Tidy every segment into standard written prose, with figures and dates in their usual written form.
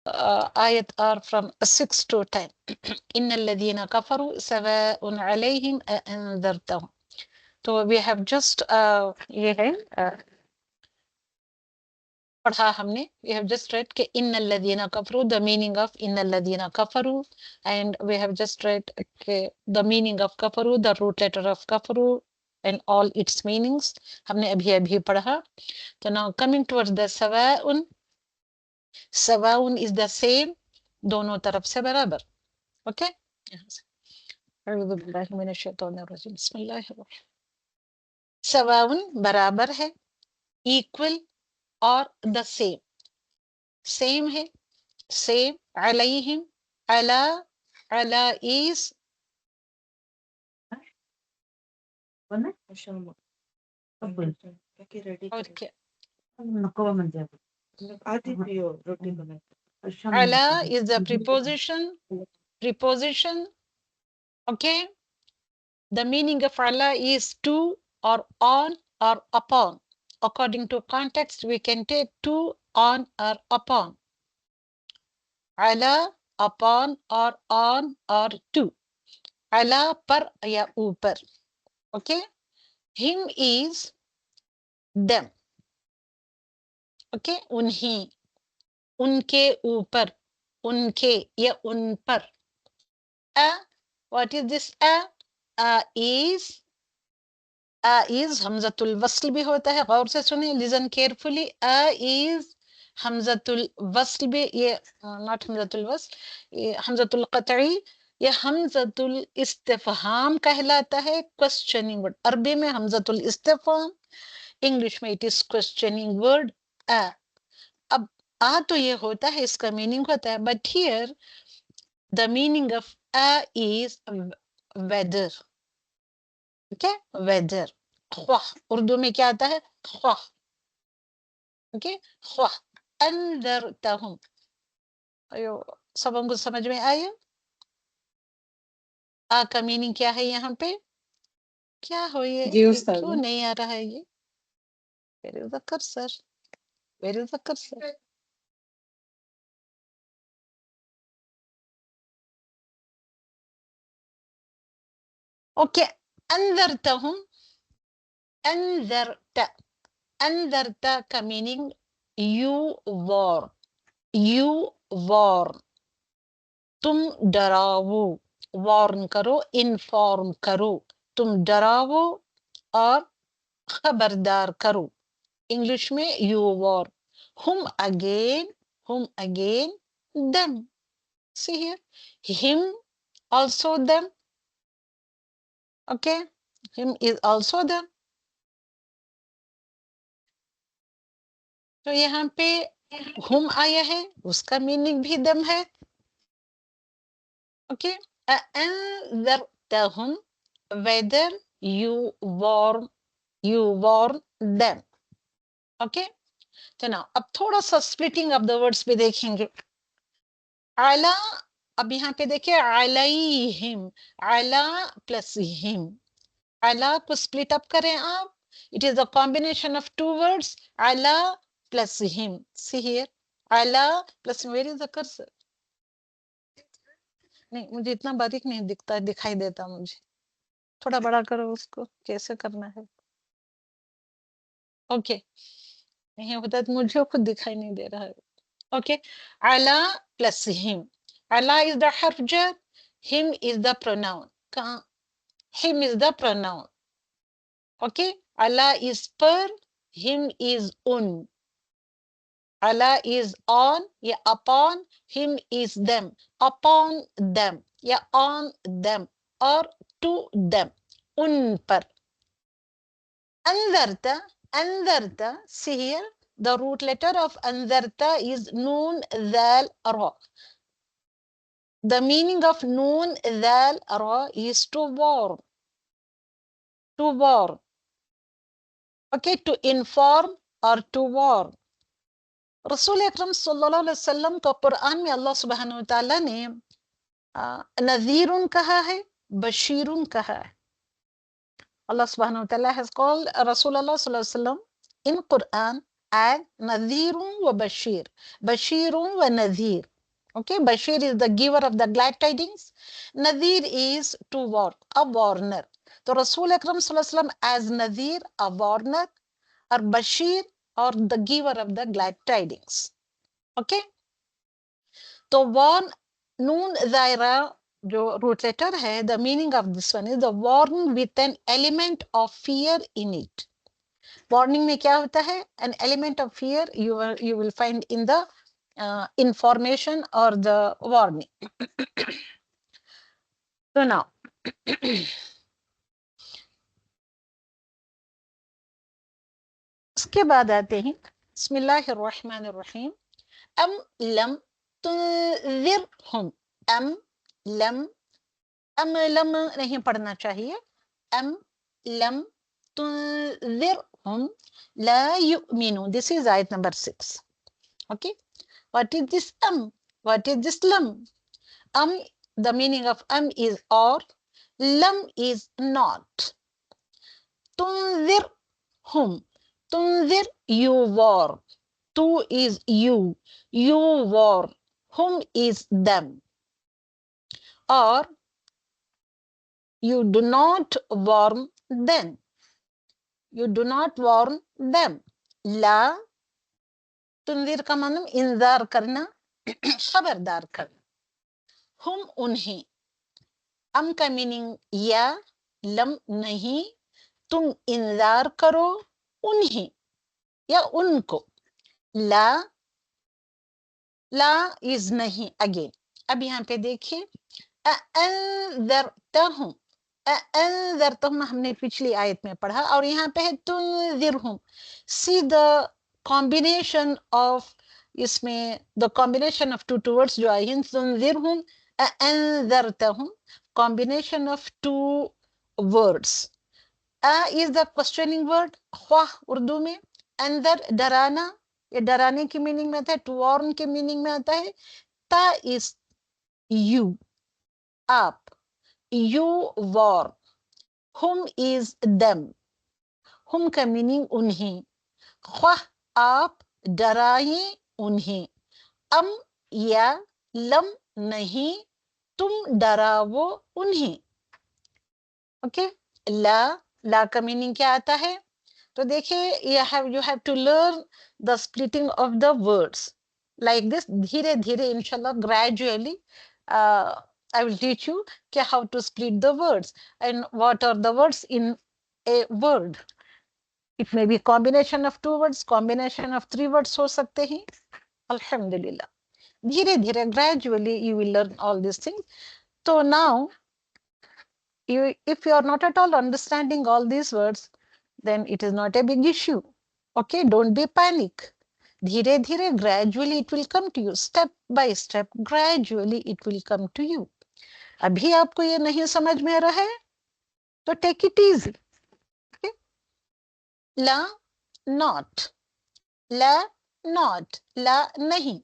ayat are from 6 to 10. إن الذين كفروا سواء عليهم أأنذرتهم. तो we have just ये है पढ़ा हमने, we have just read के इन الذين كفروا, the meaning of in الذين كفروا, and we have just read के the meaning of كفروا, the root letter of كفروا and all its meanings हमने अभी अभी पढ़ा. तो now coming towards the सवाउन, सवाउन is the same, दोनों तरफ से बराबर. ओके, सवाउन बराबर है, इक्वल और द सेम, सेम है, सेम. अलैहिम, अला, अला इज और क्या, अला is the preposition, preposition. Okay, the meaning of ala is to or on or upon. According to context, we can take to, on or upon. Ala, upon or on or to. Ala par या ऊपर. Okay, him is them. Okay, उन्हीं, उनके ऊपर, उनके या उन पर. A, what is this a? A is Hamzatul वस्ल भी होता है, गौर से सुनिए, listen carefully. a is Hamzatul वस्ल भी, ये नॉट हमजतुल वस्ल, ये हमजतुल क़तई, ये हमजतुल इस्तिफ़हाम कहलाता है, क्वेश्चनिंग वर्ड. अरबी में हमजतुल इस्तिफ़हाम, इंग्लिश में it is questioning word a. अब आ तो ये होता है, इसका मीनिंग होता है, but here the meaning of a is weather. Okay, weather. ख्वाह उर्दू में क्या आता है? ख्वाह. ओके, ख्वाह. अंदरतहुम, अयो सबको समझ में आया? आ का मीनिंग क्या है यहाँ पे? क्या हो ये क्यों नहीं आ रहा है ये? Where is the cursor, where is the cursor? Okay, अंदरतहुम, अंदरता, अंदरता का meaning you warn, you warn, तुम डरावो, वार्न करो, इन्फॉर्म करो, तुम डरावो और खबरदार करो. इंग्लिश में यू वॉर. हुम अगेन, हुम again, them. See here, him also them. Okay, him is also them. तो यहाँ पे हुम आया है, उसका मीनिंग भी दम है. ओके, अअंज़रतहुम, whether you warn, you warn them. Okay, तो ना अब थोड़ा सा स्प्लिटिंग ऑफ द वर्ड्स भी देखेंगे. अला, अब यहाँ पे देखिए, अलैहिम, अला प्लस हिम. अला को स्प्लिट अप करें आप, it is a combination of two words, अला प्लस हिम. सी हियर, अला plus, where is the cursor? नहीं, मुझे इतना बारीक नहीं दिखता, दिखाई देता मुझे. थोड़ा बड़ा करो उसको, कैसे करना है? ओके, नहीं होता तो मुझे खुद दिखाई नहीं दे रहा है. ओके, अला प्लस हिम. अला इज द हर्फ जर, हिम इज द प्रोनाउन. कहाँ? Him is the pronoun. Okay, अला इज पर, हिम इज उन. अला इज ऑन या upon, him is them, upon them या ऑन देम और टू देम, उन पर. अंदरता, अंदरता, see here, the root letter of anzarta is noon zal ra. The meaning of noon zal ra is to warn, to warn. Okay, to inform or to warn. रसूल अकरम सल्लल्लाहु अलैहि वसल्लम को कुरान में अल्लाह सुब्हानहू व तआला ने नज़ीरुन कहा है, बशीरुन कहा है. Allah subhanahu wa ta'ala has called Rasulullah sallallahu alaihi wasallam in Quran as Nadhirun wa Bashir, Bashirun wa Nadhir. Okay, Bashir is the giver of the glad tidings. Nadir is to warn, a warner. So Rasul Akram Sallallahu Alaihi Wasallam as Nadir, a warner, or Bashir, or the giver of the glad tidings. Okay, तो warn, noon zaira जो root letter है, the meaning of this one is the warn with an element of fear in it. Warning में क्या होता है? An element of fear you will find in the information or the warning. So now, इसके बाद आते हैं बिस्मिल्लाहिर्रहमानिर्रहीम अम lump तुनज़िरहुम अम lump नहीं पढ़ना चाहिए अम लम तुनज़िरहुम ला युमिनु दिस इज आयत number 6 okay what is this what is this lam the meaning of is or lam is not tunzirhum tunzir you warn tu is you warn whom is them or you do not warn them you do not warn them la tunzir का मतलब इंतजार करना खबरदार करना हम उन्हें अम का meaning या लम नहीं तुम इंतजार करो उन्हें या उनको ला ला इज नहीं अगेन अब यहाँ पे देखिए अअंज़रतहुम अअंज़रतहुम हमने पिछली आयत में पढ़ा और यहाँ पे है तुनज़िरहुम सी द कॉम्बिनेशन ऑफ इसमें the combination of two words जो आई हैं तुनज़िरहुम अअंज़रतहुम combination of two words is the questioning word ख्वाह Urdu में अंदर डराना ये डराने की मीनिंग में आता है टू वार्न के मीनिंग में आता है ता इज यू आप यू वार्न हुम इज देम हुम का मीनिंग उन्हें ख्वाह आप डराए उन्हें अम या लम नहीं तुम डरावो उन्हें ओके ला का मीनिंग क्या आता है तो देखिए you have to learn the splitting of the words like this धीरे धीरे इंशाल्लाह gradually I will teach you how to split the words and what are the words in a word. It may be combination of two words, combination of three words हो सकते हैं. Alhamdulillah. धीरे धीरे gradually you will learn all these things. So now if you are not at all understanding all these words, then it is not a big issue. Okay, don't be panic. धीरे धीरे gradually it will come to you. Step by step, gradually it will come to you. अभी आपको ये नहीं समझ में आ रहा है तो take it easy. Okay? La not, la not, la नहीं,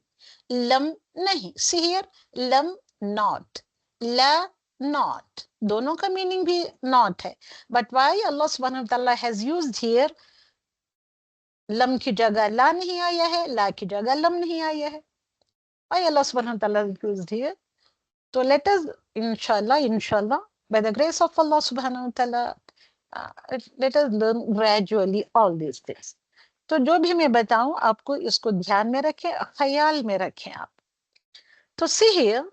lam नहीं. See here, lam not, la not. दोनों का मीनिंग भी not है. But why Allah subhanahu wa ta'ala has used here lump की जगह ला नहीं आया है, ला की जगह लम नहीं आया है. Why Allah subhanahu wa ta'ala used here? So let us inshallah, by the grace of Allah subhanahu wa ta'ala, let us learn gradually all these things. तो जो भी मैं बताऊं आपको इसको ध्यान में रखें, ख्याल में रखें आप. तो see here,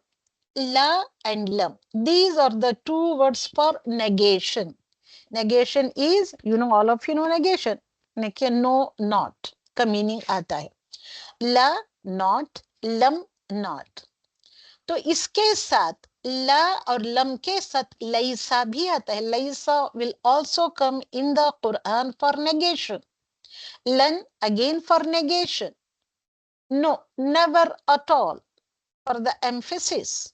la and lam. These are the two words for negation. Negation is, all of you know negation. No, not का मीनिंग आता है. ला not, lam not. तो इसके साथ ला और लम के साथ लैसा भी आता है. लैसा will also come in the Quran for negation. Lan again for negation. No, never at all for the emphasis.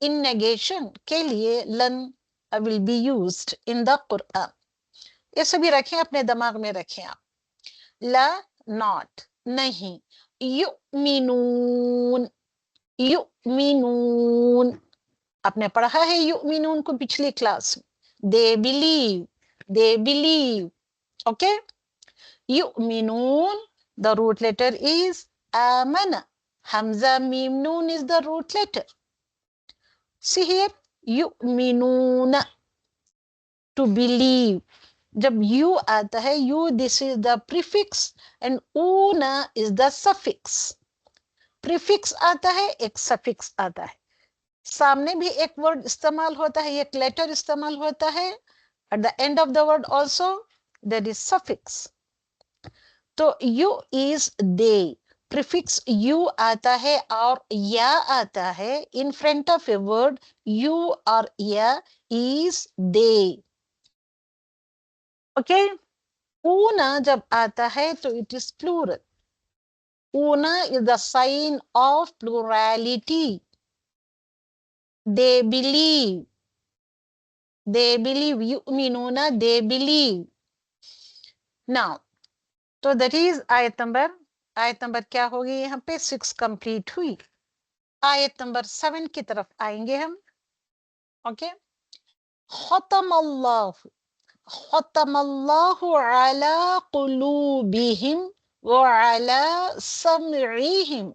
In negation के लिए लन will be used in the Quran. ये सभी रखें, अपने दिमाग में रखें आप. ला not नहीं. युमिनून युमिनून आपने पढ़ा है युमिनून को पिछली क्लास में. they believe. Okay, युमिनून the root letter is amana. Hamza Mim Noon is the root letter. See here, yu'minuna, to believe. जब यू आता है, you this is the prefix and Una is the suffix. Prefix आता है, एक suffix आता है. सामने भी एक वर्ड इस्तेमाल होता है, एक लेटर इस्तेमाल होता है. At the end of the word also there is suffix. तो यू इज दे, प्रीफिक्स यू आता है और या आता है in front of a word. यू और या इज दे. ओके. ऊना जब आता है तो इट इज प्लूरल. ऊना is the sign of plurality. They believe. They believe. युमिनूना, they believe. Now, तो that is आयत नंबर क्या होगी यहाँ पे 6 कंप्लीट हुई. आयत नंबर 7 की तरफ आएंगे हम. ओके. खतमल्लाहु, खतमल्लाहु अला कुलूबिहिम व अला समईहिम.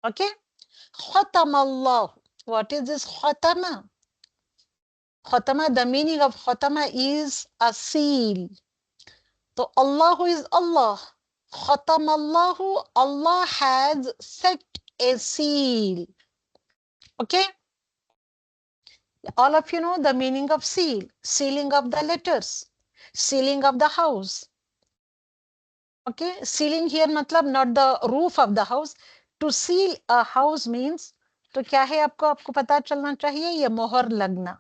Okay. खतमल्लाहु, what is this khatama? Khatama, the meaning of khatama is a seal. So Allah is Allah. Khatamallahu, Allah has set a seal. Okay. All of you know the meaning of seal. Sealing of the letters. Sealing of the house. Okay. Sealing here matlab not the roof of the house. To seal a house means, तो क्या है आपको पता चलना चाहिए, ये मोहर लगना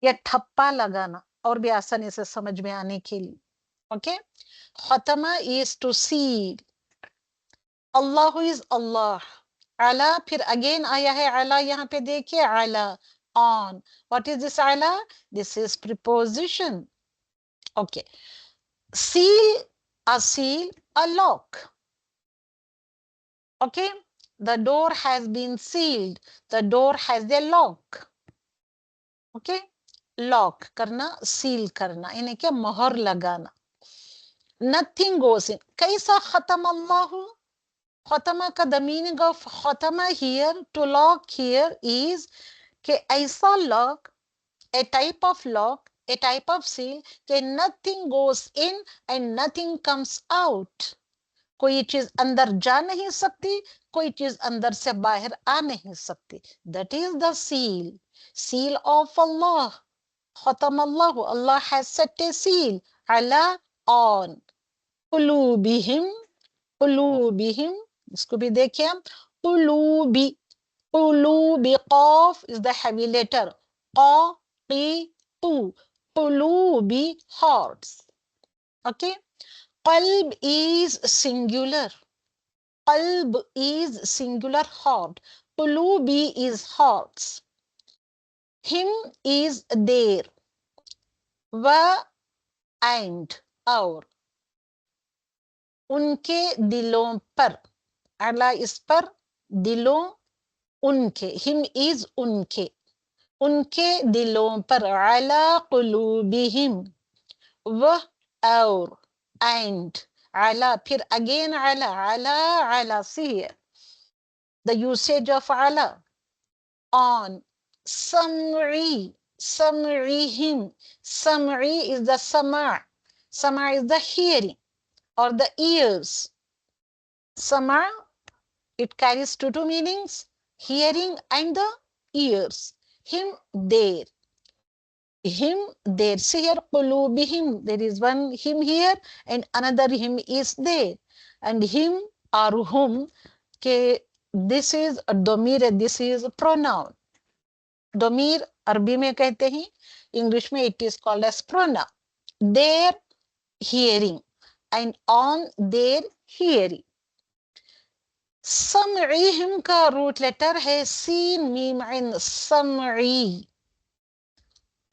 या ठप्पा लगाना, और भी आसानी से समझ में आने के लिए. ओके. खतमा इज टू सील. अल्लाह इज अल्लाह. अला, फिर अगेन आया है अला, यहाँ पे देखिए अला, ऑन. व्हाट इज दिस अला? This is preposition. Okay. Seal, a seal, a lock. Okay. The door has been sealed. The door has a lock. Okay. Lock करना, सील करना, इन्हें क्या, मोहर लगाना. Nothing goes in. कैसा खतम अल्लाह? खतमा का द मीनिंग ऑफ खतमा here, to lock here is के ऐसा lock, a type of lock, a type of seal के nothing goes in and nothing comes out. कोई चीज अंदर जा नहीं सकती, कोई चीज अंदर से बाहर आ नहीं सकती. That is the seal. Seal of अल्लाह. खतम अल्लाह, Allah has set a seal, ala, on. कुलूबिहिम, कुलूबिहिम, इसको भी देखिए हम. कुलूबी, कुलूबी, कॉफ is the heavy letter. qa, qi, qu. कुलूबी, hearts. Okay. Qalb is singular. Qalb is singular, heart. Qulubi is hearts. Him is there. Va, and, और. उनके दिलों पर. अला इस पर, दिलों, उनके. Him is उनके. उनके दिलों पर. अला कुलूबिहिम. वह, और. And. अला, फिर again अला. अला, अला. See here the usage of अला. On. Sam'i, sam'ihim. Sam'i is the sama'. Sama' is the hearing or the ears. Sama', it carries two meanings, hearing and the ears. Him, there. Him, there. See here, qulubihim. There is one him here and another him is there. And him or whom, ke, this is a domir, this is a pronoun. डोमीर अरबी में कहते हैं, English में it is called as pronoun. Their hearing and on their hearing. समईहिम का root letter है सीन मीम ऐन, समई.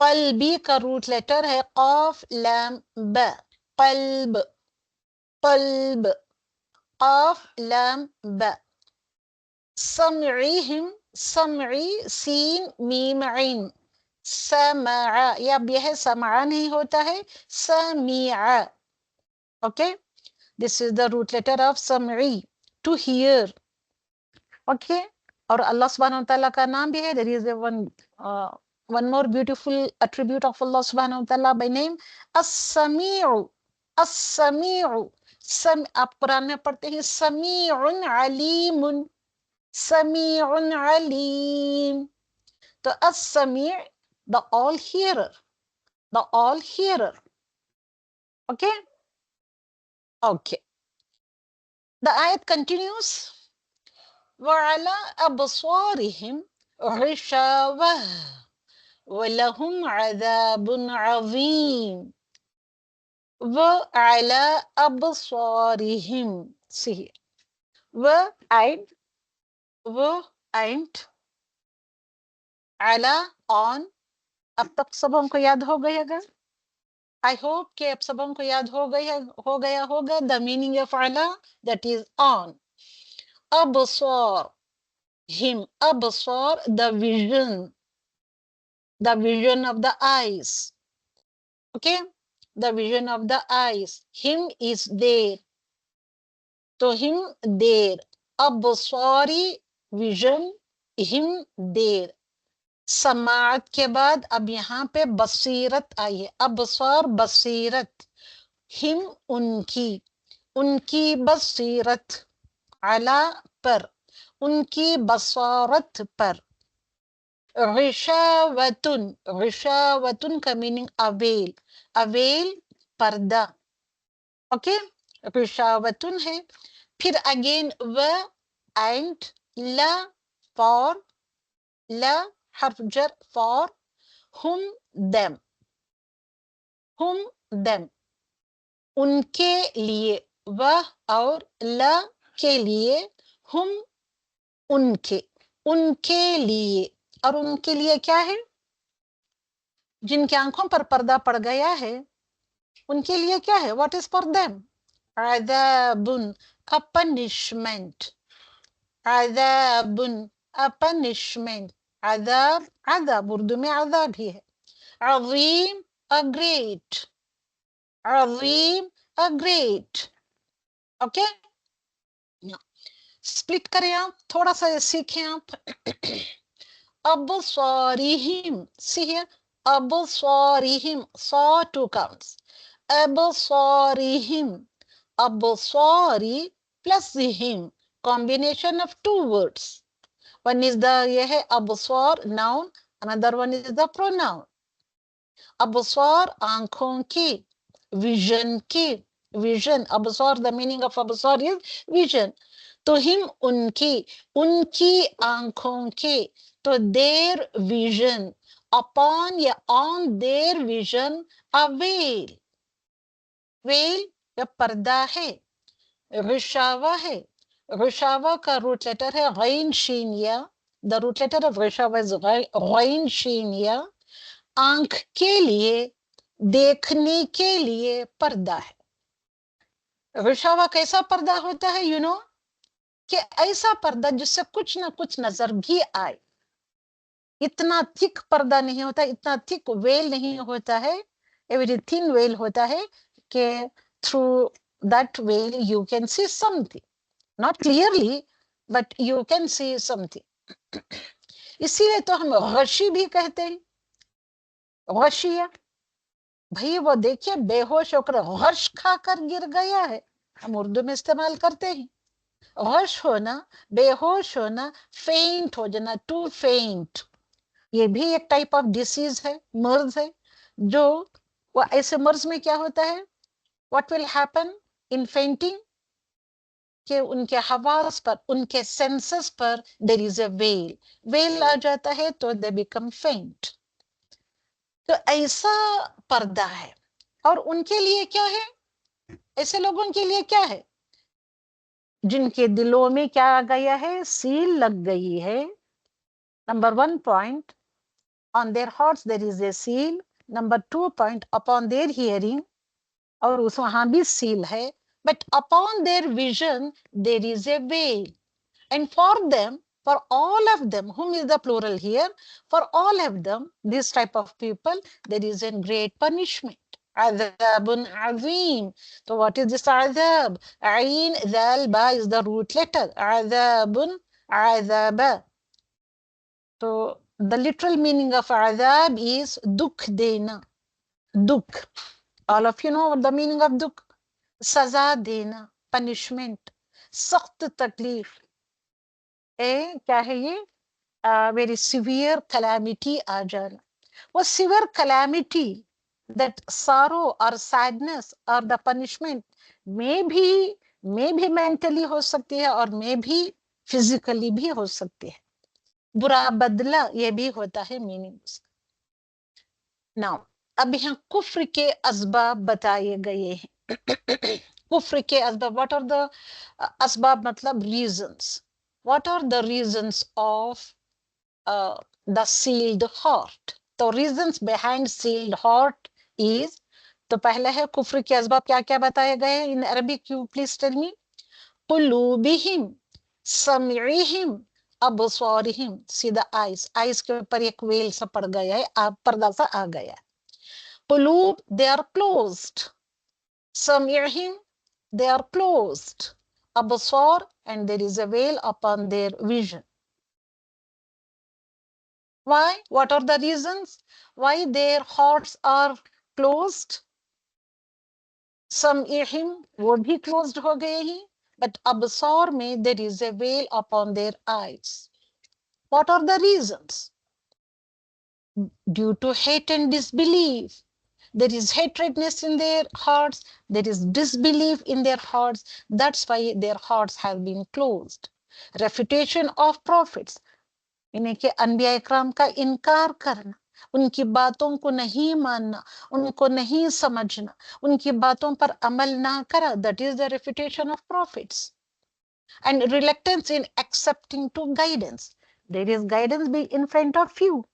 क़ल्बी का रूट लेटर है क़ाफ लाम बा, क़ल्ब, क़ल्ब, क़ाफ लाम बा. समईहिम, समई, सीन मीम ऐन. समआ, या अब यह समआ नहीं होता है, समीआ. Okay. This is the root letter of समई. to hear. Okay, और अल्लाह सुब्हानहू व तआला का नाम भी है. There is a one more beautiful attribute of Allah subhanahu wa ta'ala by name as-sami'u. as-sami'u, आप कुरान में पढ़ते हैं समीउन अलीमुन, समीउन अलीम. तो as-sami', the all hearer, the all hearer. Okay, okay. The ayat continues, وَعَلَى أَبْصَارِهِمْ غِشَاوَةٌ وَلَهُمْ عَذَابٌ عَظِيمٌ. وَعَلَى أَبْصَارِهِمْ. See here. and ala on. अब तक सब हमको याद हो गएगा. I hope कि अब सब हमको याद हो गया होगा. The meaning of ala, that is on. Absar, him. Absar, the vision of the eyes. Okay, the vision of the eyes. Him is there. तो him there. Absari, vision. Him there. समाअत के बाद अब यहाँ पे बसीरत आई है. अबसार बसीरत. हिम उनकी, उनकी बसीरत. अला पर, उनकी बसारत पर. गिशावतुन, गिशावतुन का मीनिंग अवेल. अवेल पर्दा. ओके, गिशावतुन है. फिर अगेन व एंड ला फॉर, ला हर्फ जर फॉर. हुम देम, हुम देम उनके लिए. वह और ला के लिए. हुम उनके, उनके लिए. और उनके लिए क्या है? जिनकी आंखों पर पर्दा पड़ गया है उनके लिए क्या है? What is for them? अज़ाबुन, अ पनिशमेंट. अज़ाबुन, अ पनिशमेंट. अज़ाब, अज़ाब उर्दू में अज़ाब ही है. अज़ीम, अ ग्रेट. अज़ीम, अ ग्रेट. ओके, स्प्लिट करें आप, थोड़ा सा सीखें आप. अबसारिहिम, see here, अबसारिहिम, saw two counts. अबसारिहिम, अबसारी plus him, combination of two words. One is the ये है अबसार noun, another one is the pronoun. अबसार आंखों की, vision की, vision. अबसार, the meaning of अबसार is vision. तो हिम उनकी, उनकी आंखों की. तो their vision, upon या on their vision, a veil. veil या पर्दा है. गिशावा है. गिशावा का रूट लेटर है गैन शीन या. द रूट लेटर ऑफ गिशावा इज गैन शीन या. आंख के लिए, देखने के लिए पर्दा है. गिशावा कैसा पर्दा होता है? यू नो कि ऐसा पर्दा जिससे कुछ ना कुछ नजर भी आए. इतना थिक पर्दा नहीं होता, इतना थिक वेल नहीं होता है. ए वेरी थिन वेल होता है कि through that well you can see something, not clearly but you can see something. इसीलिए तो हम गशी भी कहते हैं. गशिया, भाई वो देखिए बेहोश होकर गश खाकर गिर गया है, हम उर्दू में इस्तेमाल करते हैं. गश होना, बेहोश होना, फेंट हो जाना, टू फेंट. ये भी एक टाइप ऑफ डिसीज है, मर्ज है. जो वो ऐसे मर्ज में क्या होता है? What will happen in fainting? कि उनके हवास पर, उनके सेंसेस पर there is a veil. Veil आ जाता है तो दे बिकम फेंट. तो ऐसा पर्दा है. और उनके लिए क्या है? ऐसे लोगों के लिए क्या है? जिनके दिलों में क्या आ गया है? सील लग गई है. Number 1 point, on their hearts there is a seal. Number 2 point, upon their hearing, और उस वहां भी seal है. But upon their vision there is a veil. And for them, for all of them, whom is the plural here? For all of them, this type of people, there is a great punishment. Adhabun azim. So what is this adhab? Ain, dal, ba is the root letter. Adhabun, adhaba. So the literal meaning of adhab is dukh dena. Dukh. All of you know what the meaning of dukh? Saza dena, punishment. Sakht taklif. क्या है ये? Very severe calamity आ जाना. Was severe calamity, that sorrow or sadness or the punishment may be mentally हो सकती है और may be physically भी हो सकती है. बुरा बदला ये भी होता है मीनिंग्स. नाउ अब यहाँ कुफ्र के असबाब बताए गए हैं. कुफ्र के असबाब, व्हाट आर द असबाब मतलब reasons. What are the reasons of the sealed heart? तो reasons behind sealed heart is, तो पहला है कुफ्र के असबाब क्या क्या बताए गए in Arabic. You please tell me. कुलूबिहिम, समीहिम, अबसारिहिम. सीधा आइस, आइस के ऊपर एक वेल सा पड़ गया है, आप पर्दा सा आ गया. कुलूब, दे आर क्लोज्ड. समीहिम, they are closed. Absar, and there is a veil upon their vision. Why? What are the reasons why their hearts are closed? Sam'ihim, वो भी closed हो गए हैं, but absar में there is a veil upon their eyes. What are the reasons? Due to hate and disbelief. There is hatredness in their hearts, there is disbelief in their hearts. That's why their hearts have been closed. Refutation of prophets. इन्हें के अनबिया इकराम का इनकार करना, उनकी बातों को नहीं मानना, उनको नहीं समझना, उनकी बातों पर अमल ना करा. That is the refutation of prophets. And reluctance in accepting to guidance. There is guidance be in front of you.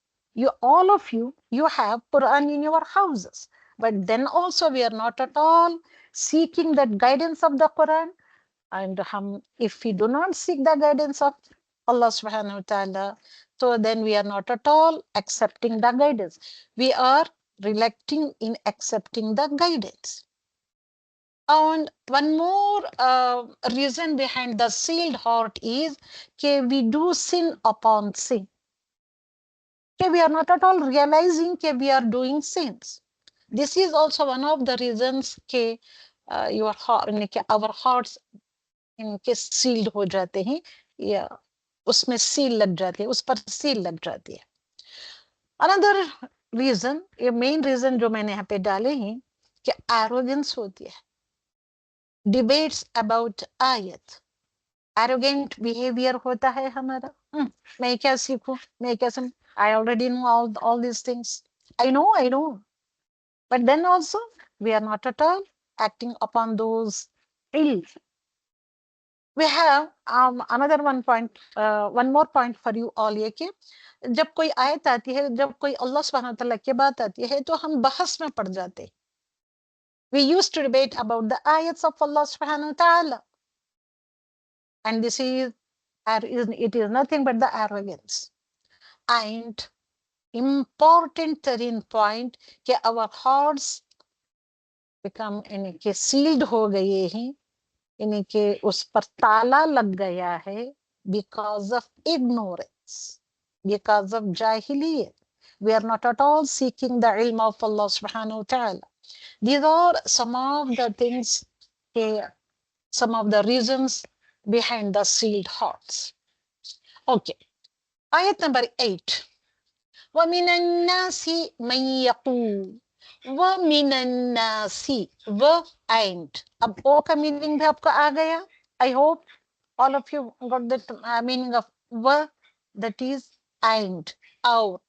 All of you have Quran in your houses. But then also we are not at all seeking that guidance of the Quran. And if we do not seek the guidance of Allah subhanahu wa ta'ala, so then we are not at all accepting the guidance. We are relucting in accepting the guidance. And one more reason behind the sealed heart is that we do sin upon sin. That we are not at all realizing that we are doing sins. This is also one of the reasons that our hearts इनके sealed हो जाते हैं, या उसमें seal लग जाती है, उस पर सील लग जाती है. अनदर रीजन, ये मेन रीजन जो मैंने यहाँ पे डाले हैं, कि एरोगेंस होती है. डिबेट्स अबाउट आयत, एरोगेंट बिहेवियर होता है हमारा. मैं क्या सीखूं, मैं क्या समझ, I already know all these things. I know, but then also we are not at all acting upon those ills. We have another one more point for you all, ये कि जब कोई आयत आती है, जब कोई अल्लाह सुब्हानहू तआला की बात आती है, तो हम बहस में पड़ जाते. We used to debate about the ayats of Allah subhanahu wa ta'ala, and this is it is nothing but the arrogance. And important turning point कि our hearts become इनके sealed हो गए हैं, इनके उस पर ताला लग गया है, because of ignorance, because of jahiliyat. We are not at all seeking the ilm of Allah subhanahu wa ta'ala. These are some of the things, some of the reasons behind the sealed hearts. Okay, ayat number 8. وَمِنَ النَّاسِ مَنْ يَقُولُ, وَمِنَ النَّاسِ, and अब ओ का meaning भी आपको आ गया. I hope all of you got the meaning of wa, that is and, और.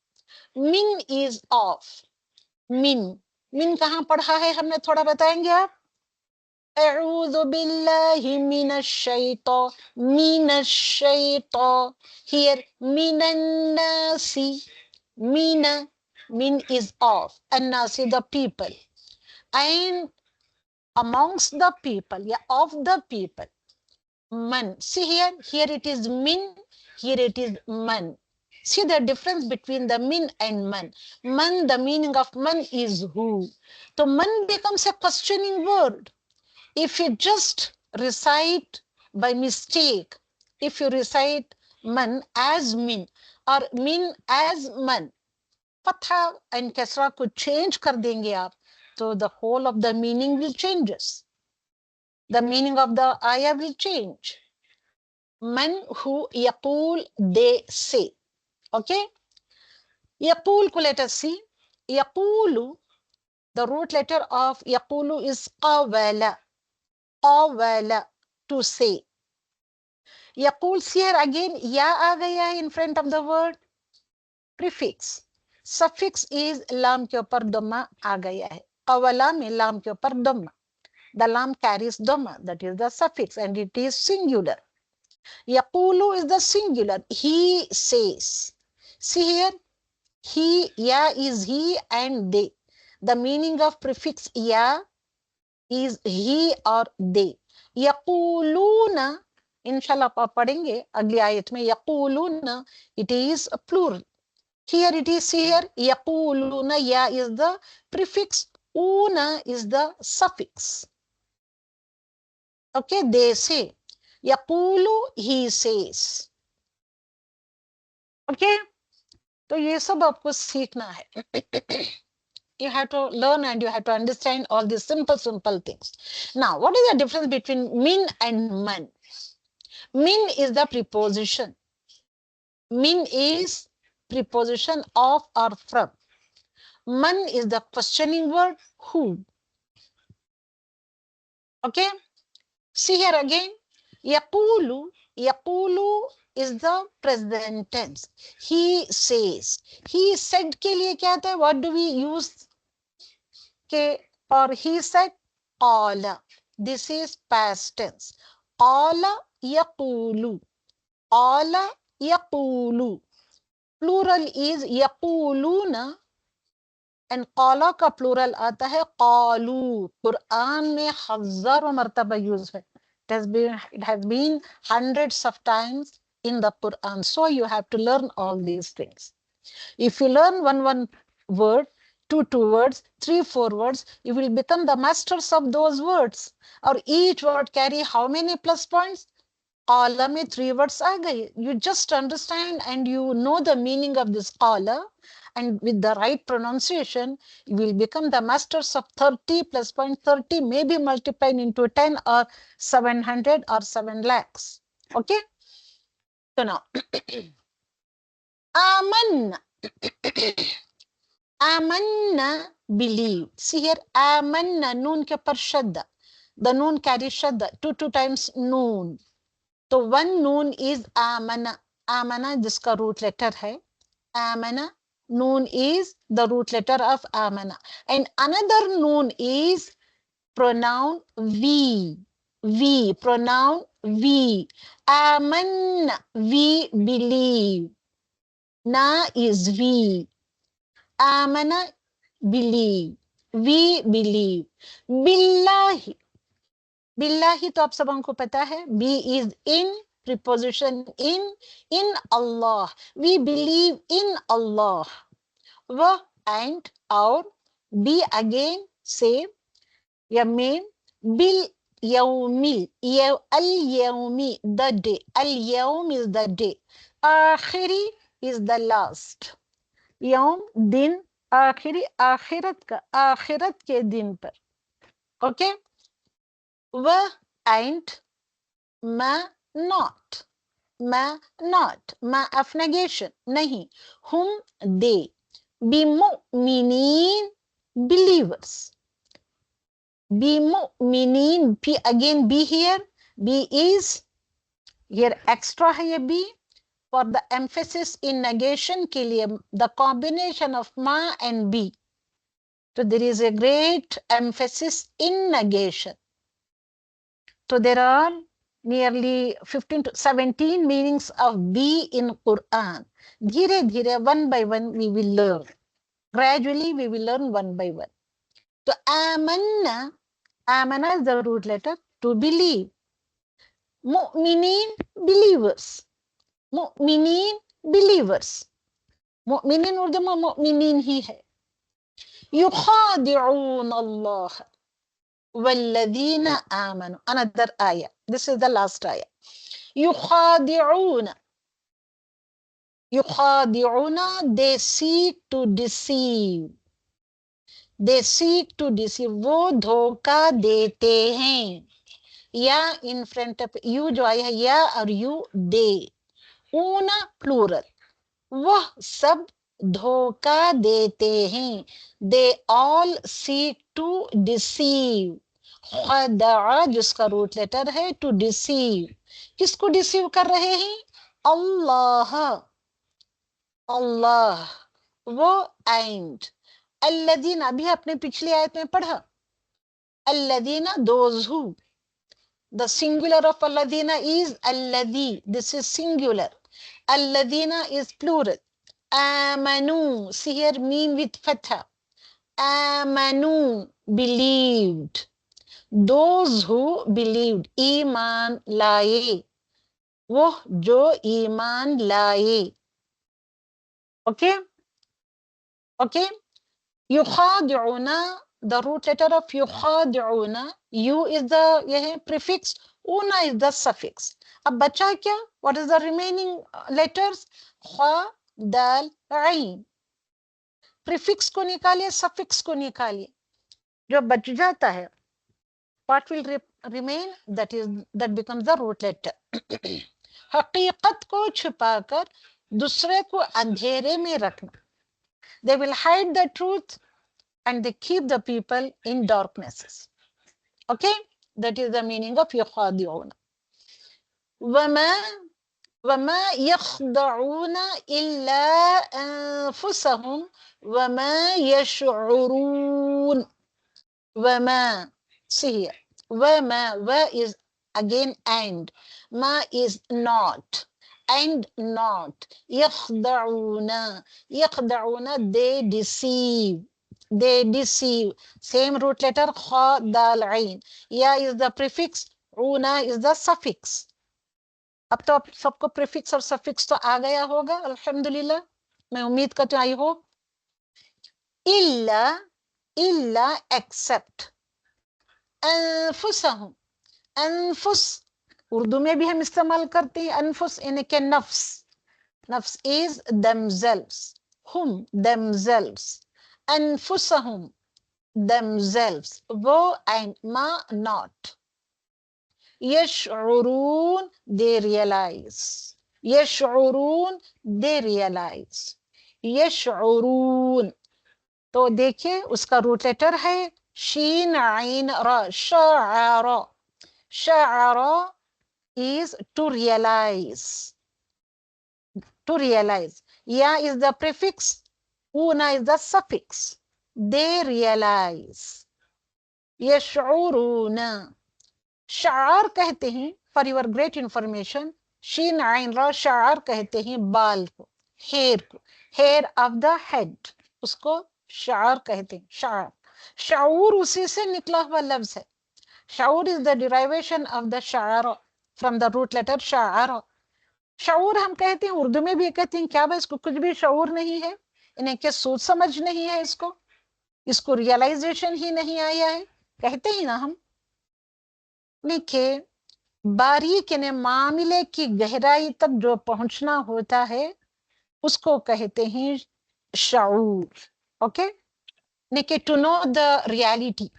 Min is of. Min कहाँ पढ़ा है हमने, थोड़ा बताएंगे आप. أعوذ بالله من الشيطان, من الشيطان. Here من الناس, min is of, الناس the people, and amongst the people, of the people. Man, see here it is min, here it is man. See the difference between the min and man. Man, the meaning of man is who. So man becomes a questioning word. If you just recite by mistake, if you recite man as min or min as man, fatha and kasra could change kar denge aap, so the whole of the meaning will changes. The meaning of the ayah will change. Man who yaqul, they say. Okay? Yaqul ko let us see. Yaqulu, the root letter of yaqulu is qawala. Qawala, to say. Yaqul, here again, ya aa gaya in front of the word. Prefix. Suffix is lam ke upar dhamma aa gaya hai. Qawala mein lam ke upar dhamma. The lam carries dhamma, that is the suffix, and it is singular. Yaqulu is the singular. He says. See here, he, ya is he and they. The meaning of prefix ya is he or they. Yaquluna, inshallah आप पढ़ेंगे अगली आयत में, yaquluna, it is a plural. Here it is here, yaquluna, ya is the prefix, una is the suffix. Okay, they say. Yaqulu, he says. Okay, तो ये सब आपको सीखना है. You have to learn and you have to understand all these simple things. Now, what is the difference between min and man? Min is the preposition. Min is preposition of or from. Man is the questioning word, who. Okay? See here again. Yaqulu, yaqulu is the present tense. He says. He said के लिए क्या आता है? What do we use? के or he said qala. This is past tense. Qala yaqulu. Qala yaqulu. Plural is yaquluna and qala का plural आता है qalu. Quran में हजारों मर्तबा यूज है. It has been hundreds of times in the Quran. So you have to learn all these things. If you learn one word, two words, 3, 4 words, you will become the masters of those words. Or each word carry how many plus points? Qala mein 3 words aa gaye. You just understand and you know the meaning of this qala, and with the right pronunciation, you will become the masters of 30 plus point 30, maybe multiplied into 10 or 700 or 7 lakhs. Okay? So now, amanna. Amanna, believe. See here, amanna, noon ke par shadda. The noon carries shadda, two times noon. So one noon is amana. Amana, jiska root letter hai. Amana, noon is the root letter of amana. And another noon is pronoun we. We, pronoun we. Amanna, we believe. Na is we. Amana, believe. We believe. Billahi. Billahi तो आप सबों को पता है. Be is in, preposition in Allah. We believe in Allah. Wa and our. Be again, say. Ya mean. Bil yawmi. Al yawmi, the day. Al yawm is the day. Akhiri is the last. यौम दिन आखिरी आखिरत का आखिरत के दिन पर. Okay. वह एंड मा नॉट. मा नॉट. मा ऑफ नेगेशन नहीं. हुम दे. बिमुमिनीन बिलीवर्स. बिमुमिनीन भी again B here. B is here extra है ये B. For the emphasis in negation के लिए the combination of ma and be. So there is a great emphasis in negation. So there are nearly 15 to 17 meanings of be in Quran. धीरे धीरे one by one we will learn. Gradually we will learn one by one. So amanna, amana is the root letter, to believe. Mu'minin, believers. Mu'minin, believers. मुमिनीन Urdu में मुमिनीन ही है। युखादिऊन अल्लाह वल्लदीन आमनु, अनदर आया, दिस इज द लास्ट आया। युखादिऊन, युखादिऊना, they seek to deceive, they seek to deceive, वो धोखा देते हैं। या इन फ्रंट ऑफ यू जो आया है, या और यू, दे, ऊना प्लूरल, वह सब धोखा देते हैं। They all seek to deceive, खदा जिसका रूट लेटर है टू डिसीव, किसको डिसीव कर रहे हैं? अल्लाह, अल्लाह, वो एंड अल्लदीना, अभी आपने पिछली आयत में पढ़ा, अल्लदीना those who, the singular of alladina is alladhi, this is singular, alladina is plural, amanu, see here meme with fatha, amanu, believed, those who believed, ईमान लाए, वो जो ईमान लाए। okay, okay, yukhadi'una, the root letter of yukhadi'una, you is the यह prefix, una is the suffix। अब बचा क्या? what is the remaining letters? खा, दाल, आइन। प्रीफिक्स को निकालिए, सफिक्स को निकालिए, जो बच जाता है what will remain, that becomes the root letter। हकीकत को छुपाकर दूसरे को अंधेरे में रखना, they will hide the truth and they keep the people in darknesses। okay, that is the meaning of yukhadi'un। वमा यख्दऊन इल्ला अनफुसहुम वमा यशउरून। वमा, see here, wama, wa is again and, ma is not, and not, yakhda'una, yakhda'una, they deceive, they deceive, same root letter kha dal ain, ya is the prefix, una is the suffix। अब तो आप सबको prefix और suffix तो आ गया होगा अल्हम्दुलिल्लाह, मैं उम्मीद करती हूँ आई हो। इल्ला, इल्ला एक्सेप्ट, अनफुसहुम, अनफुस उर्दू में भी हम इस्तेमाल करते हैं अनफुस, यानी के नफ्स, नफ्स इज themselves, हुम themselves, अनफुसहुम themselves, वो एंड, मा नॉट, यशउरून they realize, यशउरून they realize, यशउरून। तो देखिए उसका रूट लेटर है शीन आइन रा, शअरा, शअरा is to realize, to realize, ya is the prefix, una is the suffix, they realize, यशउरून। शार कहते हैं, फॉर योर ग्रेट इंफॉर्मेशन, शीन आइन रा, शार कहते हैं बाल को, हेयर को, हेयर ऑफ द हेड, उसको शार कहते हैं, शार। शाऊर उसी से निकला हुआ लफ्ज है, शाऊर is the derivation of the शार फ्रॉम द रूट लेटर शार। शाऊर हम कहते हैं, उर्दू में भी कहते हैं, क्या भाई इसको कुछ भी शाऊर नहीं है, इन्हें क्या सोच समझ नहीं है, इसको इसको रियलाइजेशन ही नहीं आया है, कहते ही ना हम। देखिए बारीक ने मामले की गहराई तक जो पहुंचना होता है उसको कहते हैं शाऊर। ओके, देखिए to know the reality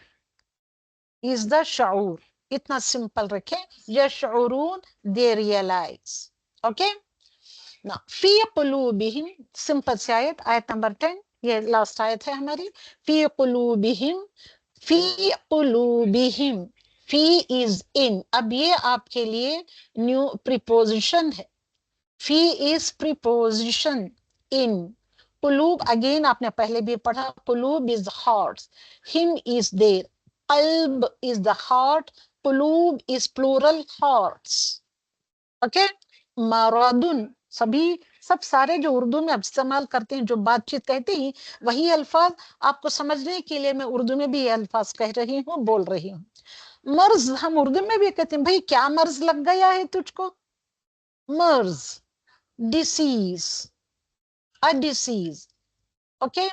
is the शाऊर, इतना सिंपल रखें, यशउरून दे रियलाइज। ओके ना, फी कुलूबिहिम, सिंपल सी आयत, आयत नंबर 10, ये लास्ट आयत है हमारी। फी कुलूबिहिम, फी कुलूबिहिम, फी इज इन, अब ये आपके लिए न्यू प्रीपोजिशन है, फी इज प्रीपोजिशन इन, कुलूब अगेन आपने पहले भी पढ़ा, कुलूब इज हार्ट, हिम इज देयर, कल्ब इज द हार्ट, कुलूब इज प्लूरल हार्ट्स। ओके, मरादुन, सभी सब सारे जो उर्दू में इस्तेमाल करते हैं, जो बातचीत कहते हैं, वही अल्फाज आपको समझने के लिए मैं उर्दू में भी ये अल्फाज कह रही हूँ, बोल रही हूँ। मर्ज हम उर्दू में भी कहते हैं, भाई क्या मर्ज लग गया है तुझको, मर्ज, डिसीज, a disease. Okay,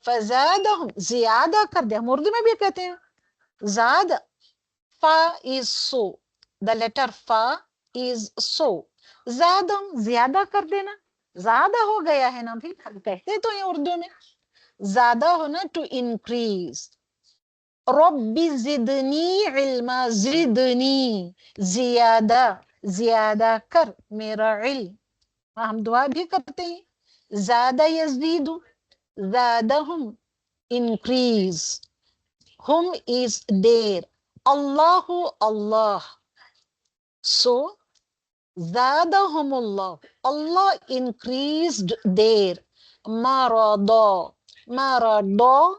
फज़ादहुम, ज़ियादा कर दिया, हम उर्दू में भी कहते हैं ज़ादा. fa is so, the letter fa is so. ज़ादम, ज्यादा कर देना, ज्यादा हो गया है ना, भी हम कहते तो हैं उर्दू में. ज्यादा होना टू इंक्रीज. रब्बी जिदनी इल्मा, जिदनी, जियादा, ज्यादा कर मेरा इल्म. हम दुआ भी करते हैं, ज्यादा यजीदु, ज्यादहुम, increase. Whom is there? Allahu, Allah. So, zadahumullah. Allah increased their marada. Marada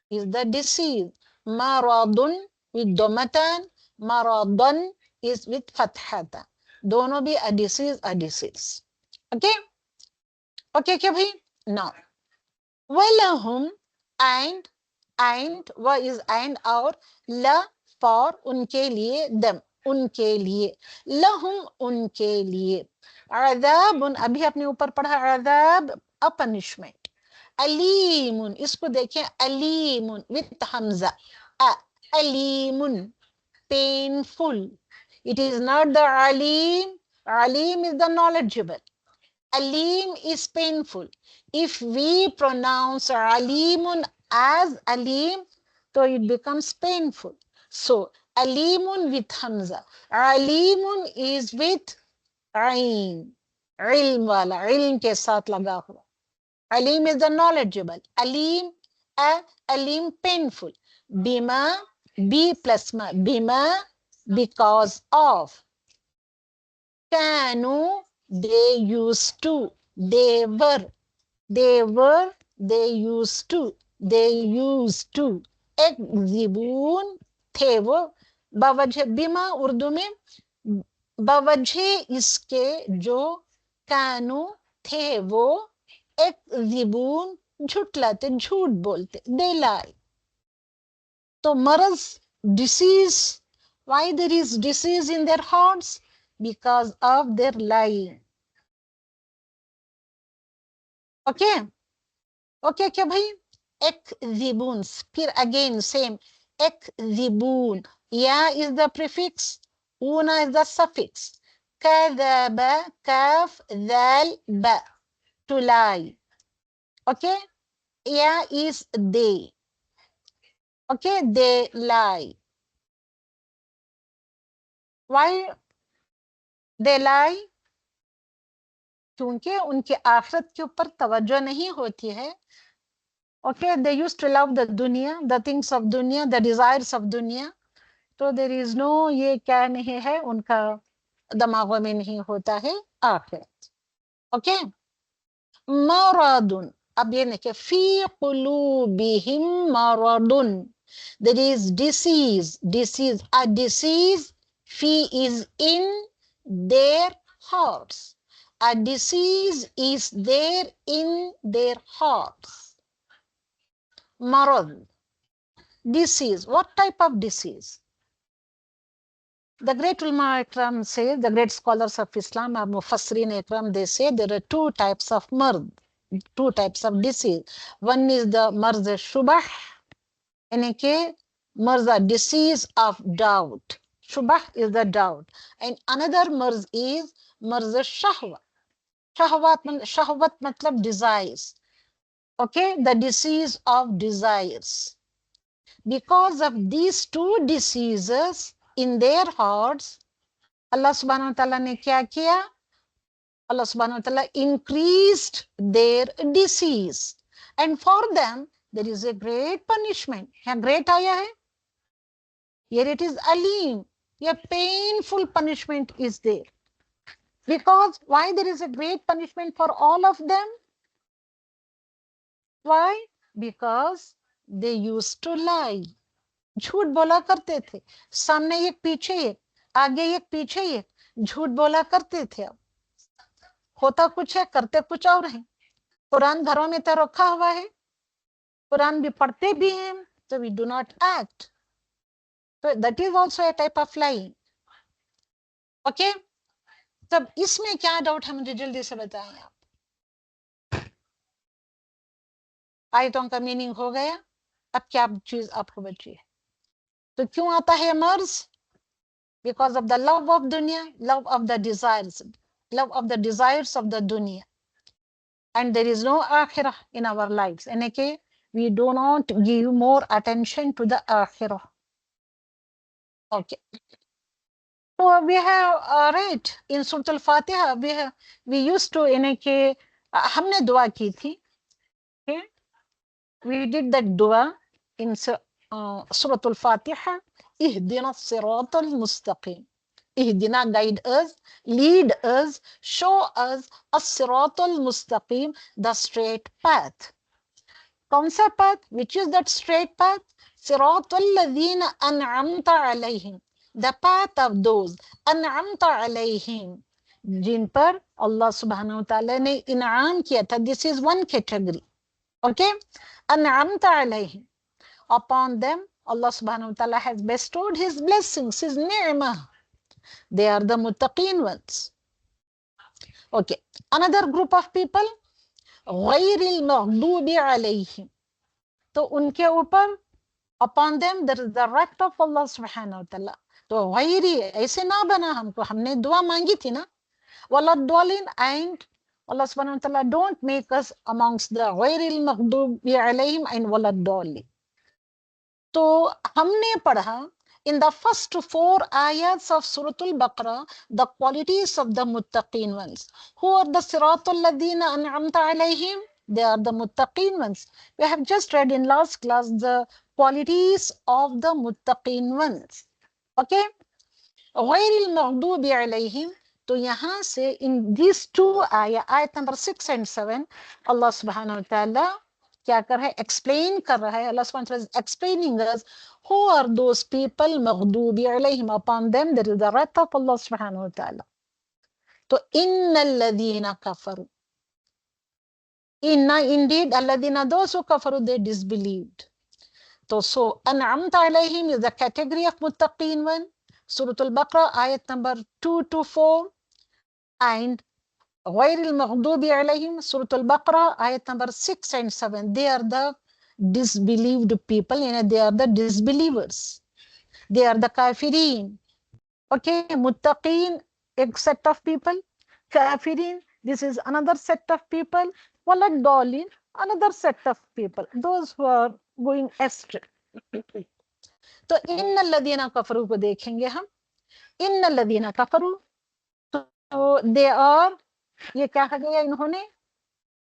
is the disease. Maradun with domatan. Maradan is with fathata. दोनों भी a disease, a disease. Okay? Okay क्या भाई? Now, walahum, and wa is and और la for उनके लिए, them उनके लिए, लहुम उनके लिए, अज़ाबुन अभी अपने ऊपर पढ़ा, अज़ाब अ पनिशमेंट, अलीमुन इसको देखें, अलीमुन विथ हमजा, अलीमुन painful. It is not the alim. Alim is the knowledgeable. Alim is painful. If we pronounce alimun as alim, so it becomes painful. So alimun with hamza. Alimun is with ain. Ilm wala, ilm ke saath laga hua. Alim is the knowledgeable. Alim, alim painful. Bima, b plus ma. Bima, because of. Kanu, they used to, they were, they used to, एक्जिबून थे वो, बवजह बिमा उर्दू में बवजह इसके जो, कानू थे वो, एक्जिबून झुटलाते, झूठ बोलते, they lie. तो मरज, disease, why there is disease in their hearts? Because of their lying. Okay? Okay क्या भाई? एक्जिबून, फिर again same, एक्जिबून, या is the prefix, una is the suffix, kadaba, kaf, dal, ba, to lie. Okay? Ya is they. Okay? They lie. Why they lie? क्योंकि उनके आखिरत के ऊपर तवज्जो नहीं होती है. Okay, they used to love the dunya, the things of dunya, the desires of dunya. तो there is no, ये क्या नहीं है, उनका दिमागों में नहीं होता है आखिरत. ओके? मरादुन, अब ये नहीं, फी कुलूबिहिम मरादुन, there is disease, a disease, fee is in their hearts, a disease is there in their hearts. Marad, disease, what type of disease? The great ulama ikram say, the great scholars of Islam, Mufassirin ikram, they say there are two types of marad, two types of disease. One is the marz shubah, यानी कि marz, disease of doubt. Shubah is the doubt. And another marz is marz shahwa. Shahwat matlab desires. Okay, the disease of desires. Because of these two diseases in their hearts, Allah subhanahu wa ta'ala ने क्या किया? Allah subhanahu wa ta'ala increased their disease. And for them, there is a great punishment. यहाँ great आया है. Here it is alim. A painful punishment is there. Because why there is a great punishment for all of them? Why? Because they used to lie. झूठ बोला करते थे. सामने एक पीछे एक, आगे एक पीछे एक, झूठ बोला करते थे. अब होता कुछ है, करते कुछ और है. कुरान घरों में तो रखा हुआ है, कुरान भी पढ़ते भी हैं, so we do not act. So that is also a type of lying. Okay? तब इसमें क्या डाउट है, मुझे जल्दी से बताएं आप. आयतों का मीनिंग हो गया। अब क्या चीज आपको बची है? तो क्यों आता है मर्ज? Because of the love of दुनिया, love of the desires, love of the desires of the dunya, and there is no akhirah in our lives, and okay, we do not give more attention to the akhirah. Okay, so we have read in Surah Al-Fatiha, we used to हमने दुआ की थी, okay? We did that dua in Surah Al-Fatiha, ihdina as-sirata al-mustaqim. Ihdina, guide us, lead us, show us as-sirata al-mustaqim, the straight path. कौन सा path? Which is that straight path? Sirata alladhina an'amta alayhim, the path of those an'amta alayhim, जिन पर अल्लाह सुब्हानहु व तआला ने इनाम किया था. This is one category. Okay, an'amta alayhim, upon them Allah subhanahu wa ta'ala has bestowed his blessings, his ni'mah. They are the muttaqin ones. Okay, another group of people, ghayril maghdubi alayhim, तो उनके ऊपर, upon them there is the wrath of Allah subhanahu wa ta'ala. तो Gary ऐसे ना बना हमको, हमने दुआ मांगी थी ना, वलद्दोलिन, and Allah subhanahu wa ta'ala don't make us amongst the ghayril maghdubi alayhim and waladdolin. तो हमने पढ़ा in the first 4 ayats of Surah Al-Baqarah the qualities of the muttaqin ones. Who are the siratul ladina an'amta alayhim? They are the muttaqin ones. We have just read in last class the qualities of the muttaqin ones. Okay, ghayril maghdubi alayhim. तो यहाँ से in these 2 ayat number 6 and 7 Allah subhanahu wa ta'ala क्या कर रहा है? Explain कर रहा है. अल्लाह सुब्हानहू व तआला is explaining us who are those people maghdubi alayhim, upon them there is the wrath of Allah subhanahu wa ta'ala. तो innal ladhina kafaru, inna, indeed, alladhina, those who kafaru, they disbelieved. तो so an'amta alayhim is the category of muttaqin one. Surah Al-Baqarah ayat number 2 to 4, and غير المغضوب عليهم, Surah Al-Baqarah, ayat number 6 and 7. They are the disbelieved people, they are the disbelievers. They are the kafirin. Okay, muttaqin, a set of people. Kafirin, this is another set of people. Waladdallin, another set of people. Those who are going astray. तो innal ladhina kafaru को देखेंगे हम. innal ladhina kafaru, तो they are, ये क्या कहा गया? इन्होंने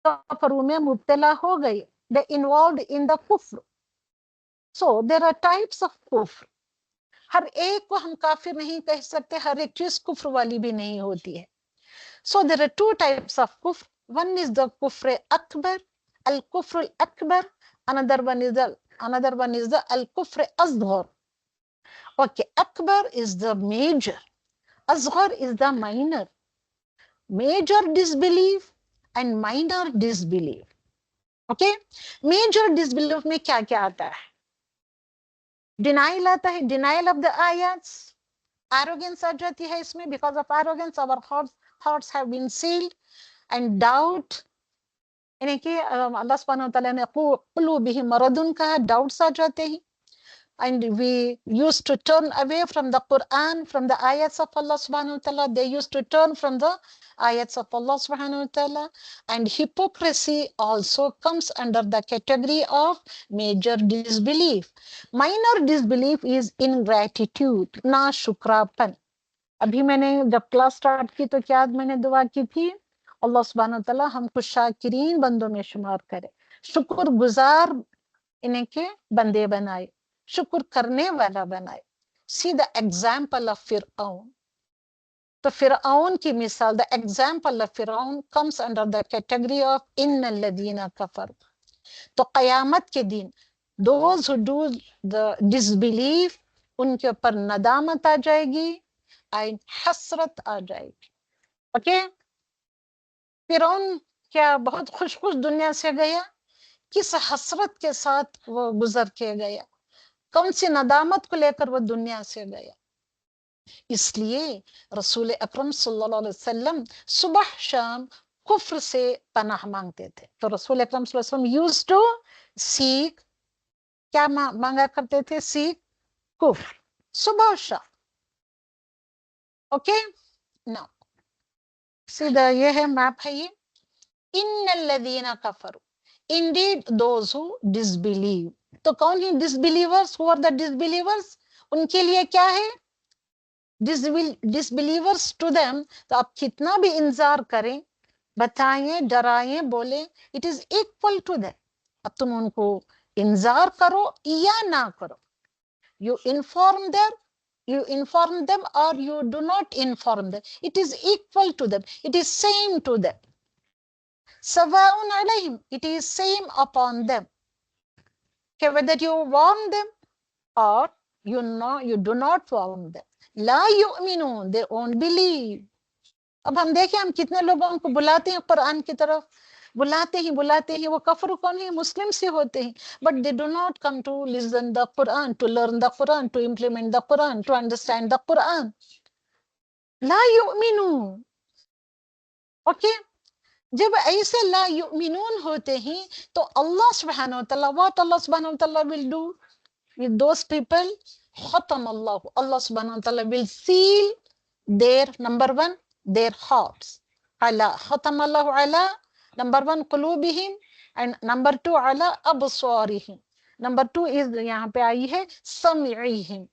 कफरू में मुब्तला हो गए. They involved in the kufr. So there are types of kufr. हर एक को हम काफिर नहीं कह सकते, हर एक चीज कुफ्र वाली भी नहीं होती है. So there are 2 types of kufr. One is the kufr akbar, al kufr al akbar. Another one is the al kufr asghar. Okay, akbar is the major, asghar is the minor. Major disbelief and minor disbelief. Okay, major disbelief में क्या क्या आता है? Denial आता है, denial of the ayats. Arrogance आ जाती है इसमें. Because of arrogance our hearts have been sealed, and doubt, यानी कि अल्लाह सुब्हानहु व तआला ने क़ुलूबिहिम मरदुन कहा, doubts आ जाते हैं. And we used to turn away from the Quran, from the ayats of Allah subhanahu wa ta'ala. They used to turn from the ayats of Allah subhanahu wa ta'ala. And hypocrisy also comes under the category of major disbelief. Minor disbelief is ingratitude, ना शुक्रापन. अभी मैंने जब class start की तो क्या मैंने दुआ की थी? अल्लाह सुब्हानहु व तआला हमको शाकिरीन बंदों में शुमार करे, शुक्र गुजार इनके बंदे बनाए, शुक्र करने वाला बनाए. See the example of Fir'aun. तो फिरऔन की मिसाल, the example of Fir'aun comes under the category of innal ladhina kafaru. तो क़यामत के दिन those who do the disbelief, उनके ऊपर नदामत आ जाएगी और हसरत आ जाएगी. ओके, फिरऔन क्या बहुत खुश दुनिया से गया? किस हसरत के साथ वो गुजर के गया? कौन सी नदामत को लेकर वो दुनिया से गया? इसलिए रसूल अकरम सल्लल्लाहु अलैहि वसल्लम सुबह शाम कुफ्र से पनाह मांगते थे. तो रसूल अकरम सल्लल्लाहु अलैहि वसल्लम used to सीख क्या मांगा करते थे? सीख कुफ्र, सुबह शाम। ओके, नाउ सीधा ये है मैप है ये। इन्नल्लज़ीना कफरू, इंडीड दोज हु डिसबिलीव। तो कौन है disbelievers? Who are the disbelievers? उनके लिए क्या है? Disbelievers to them. तो आप कितना भी इंतजार करें, बताएं, डराएं, बोले, it is equal to that. अब तुम उनको इंतजार करो या ना करो, you inform them, you inform them or you do not inform them, it is equal to them, it is same to them. Sawaun alayhim, it is same upon them. Okay, whether you warn them or you do not warn them. La yu'minun, they won't believe. अब हम देखें, हम कितने लोगों को बुलाते हैं कुरान की तरफ, बुलाते हैं, वो कफर कौन है? मुस्लिम से होते हैं, but they do not come to listen the Quran, to learn the Quran, to implement the Quran, to understand the Quran. ला युमिनून। ओके, जब ऐसे ला युमिनून होते हैं तो अल्लाह सुब्हानहू व तआला, व्हाट अल्लाह सुब्हानहू व तआला will do with those people? खत्म अल्लाह, अल्लाह सुब्हानहू व तआला will seal their, number one, their hearts. ala खत्म अल्लाह ala, number one, qulubihim, and number two, ala absarihim. number two is यहाँ पे आई है समीइहिम,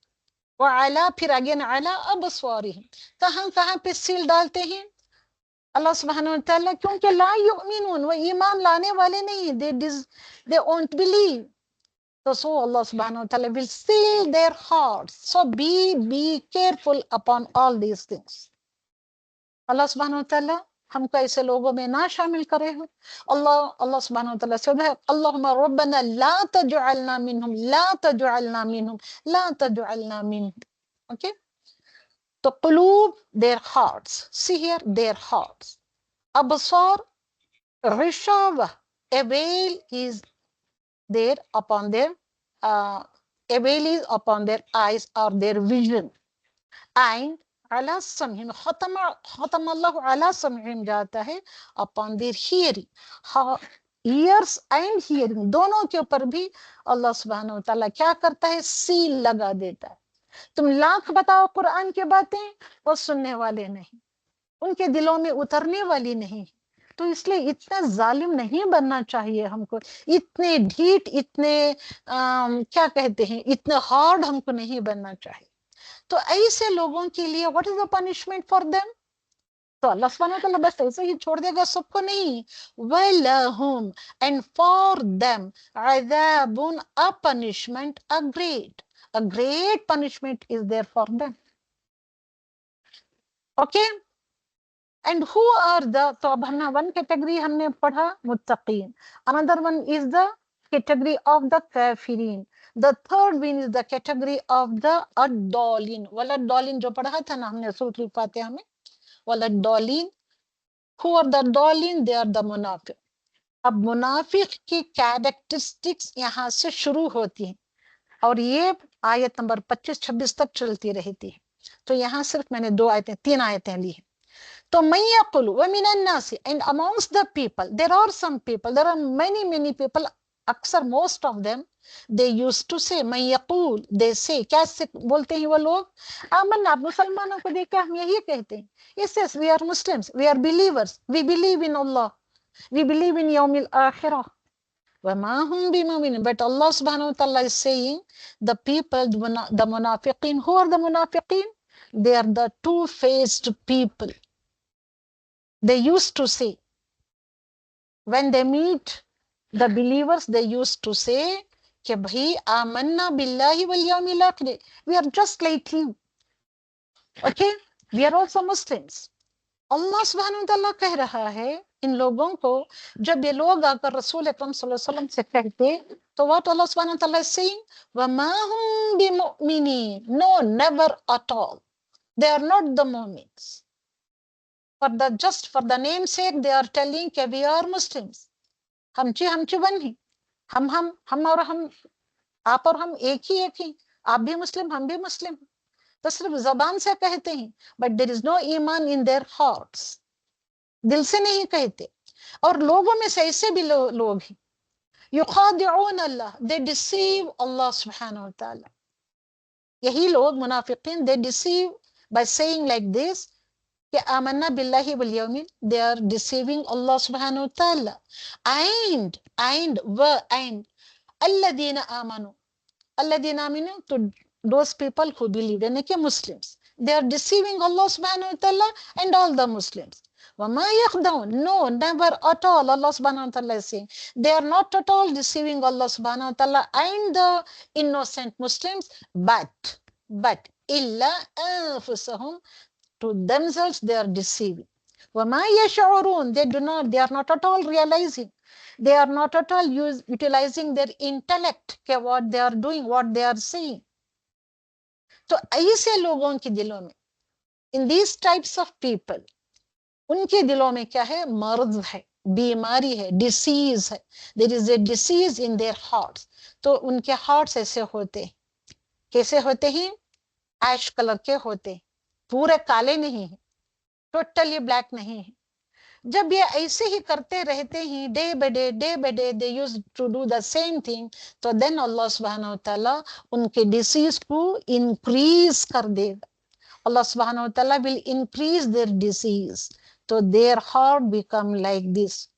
और ala फिर अगेन ala absarihim। कहाँ कहाँ पे सील डालते हैं अल्लाह सुब्हानहू व तआला? क्योंकि ला युमिनून, वो ईमान लाने वाले नहीं, they won't believe. So Allah subhanahu wa ta'ala will seal their hearts. So be careful upon all these things. Allah subhanahu wa ta'ala हमको ऐसे लोगों में ना शामिल करे हो। अल्लाह सुब्हानहू व तआला से है, अल्लाहुम्मा रब्बना ला तजअलना मिनहुम, ला तजअलना मिनहुम, ला तजअलना मिनहुम। ओके, तो कुलूब, their hearts, see here, their hearts. Absar, rishawa, a veil is there upon their a veil is upon their eyes or their vision. And ala sam'ihim, khatam Allah ala sam'ihim जाता है upon their hearing. ears and hearing दोनों के ऊपर भी अल्लाह सुब्हानहू व तआला क्या करता है? सील लगा देता है। तुम लाख बताओ कुरान की बातें, वो सुनने वाले नहीं, उनके दिलों में उतरने वाली नहीं। तो इसलिए इतना जालिम नहीं बनना चाहिए हमको, इतने ढीठ, इतने क्या कहते हैं, इतने हार्ड हमको नहीं बनना चाहिए। तो ऐसे लोगों के लिए what is the punishment for them? तो अल्लाह सुब्हानहू व तआला बस ऐसे ही छोड़ देगा सबको? नहीं। वलहुम, एंड फॉर देम, अज़ाबुन, a punishment, a great punishment is there for them. Okay, and who are the, तो अब हमने वन कैटेगरी हमने पढ़ा मुत्तकीन, another one is the category of the काफिरीन, the third one is the category of the अद्दौलिन। वलद्दौलिन जो पढ़ा था ना हमने सूरह फातिहा में, वलद्दौलिन, who are the अद्दौलिन? they are the मुनाफिक। अब मुनाफिक की कैरेक्टरिस्टिक्स यहाँ से शुरू होती है और ये आयत नंबर 25-26 तक चलती रहती है। तो यहाँ सिर्फ मैंने 3 आयतें ली हैं। तो मयकुल वमिनन नास, and amongst the people there are some people, there are many people, अक्सर most of them, they used to say, मयकुल, they say, क्या से बोलते हैं वो लोग? आमन्ना, मुसलमानों को देख के हम यही कहते हैं, yes yes, we are Muslims, we are believers, we believe in Allah, we believe in yawmil akhirah, वमा हुम बिमुमिन। But Allah subhanahu wa ta'ala is saying the people, the munafiqin, who are the munafiqin? They are the two-faced people. They used to say, when they meet the believers, they used to say कि भाई आमन्ना बिल्लाहि वल यौमिल आखिर, we are just like you, okay, we are also Muslims। अल्लाह सुब्हानहू व तआला कह रहा है इन लोगों को, जब ये लोग आकर रसूल अकरम सल्लल्लाहु अलैहि वसल्लम से कहते, तो व्हाट अल्लाह सुब्हानहू व तआला is saying, वमा हुम बिमुमिनीन, no, never at all, they are not the mu'mins। just for the name sake they are telling कि we are Muslims, हमची वन ही, हम और हम, आप और हम एक ही, आप भी मुस्लिम, हम भी मुस्लिम। तो सिर्फ जबान से कहते हैं, बट देयर इज नो ईमान इन देयर हार्ट्स, दिल से नहीं कहते। और लोगों में से ऐसे भी लोग हैं युखादिऊन अल्लाह, they deceive Allah subhanahu wa ta'ala. यही लोग मुनाफिकीन, they deceive by saying like this कि आमन्ना बिल्लाहि वल यौमिल, they are deceiving Allah subhanahu wa ta'ala. And alladina amanu, alladina aminu, to those people who believe, यानी कि Muslims, they are deceiving Allah subhanahu wa ta'ala and all the Muslims. وَمَا يَخْدَعُونَ, no, never at all. Allah subhanahu wa ta'ala is saying they are not at all deceiving Allah subhanahu wa ta'ala and the innocent Muslims, but illa anfusahum, to themselves they are deceiving. وَمَا يَشْعُرُونَ, they are not at all realizing, they are not at all utilizing their intellect, what they are doing, what they are saying. तो ऐसे लोगों के दिलों में, in these types of people, उनके दिलों में क्या है? मर्ज है, बीमारी है, डिसीज है. There is a disease in their hearts. तो उनके हार्ट्स ऐसे होते, कैसे होते हैं? ऐश कलर के होते, पूरे काले नहीं है, टोटली ब्लैक नहीं है. जब ये ऐसे ही करते रहते हैं day by day they use to do the same thing, तो देन अल्लाह सुब्हानहू व तआला उनके डिसीज को इंक्रीज कर देगा. Allah subhanahu wa ta'ala will increase their disease. So their heart become like this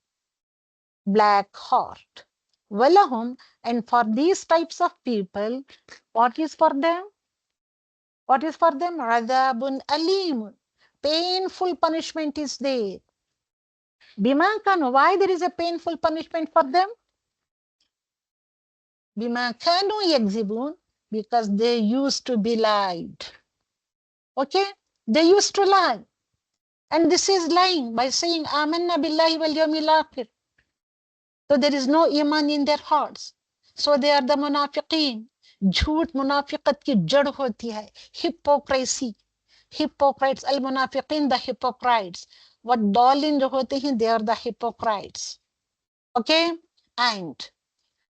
black heart. Walahum, and for these types of people, what is for them? What is for them? Adabun alim. Painful punishment is there. Bima kanu, why there is a painful punishment for them? Bima kanu yakzibun, because they used to be lied. Okay, they used to lie, and this is lying by saying amanna billahi wal yawmil akhir. So there is no iman in their hearts, so they are the munafiqeen. झूठ मुनाफिकत की जड़ होती है. Hypocrisy, hypocrites, al munafiqeen, the hypocrites. What dalin जो होते हैं, they are the hypocrites. Okay, and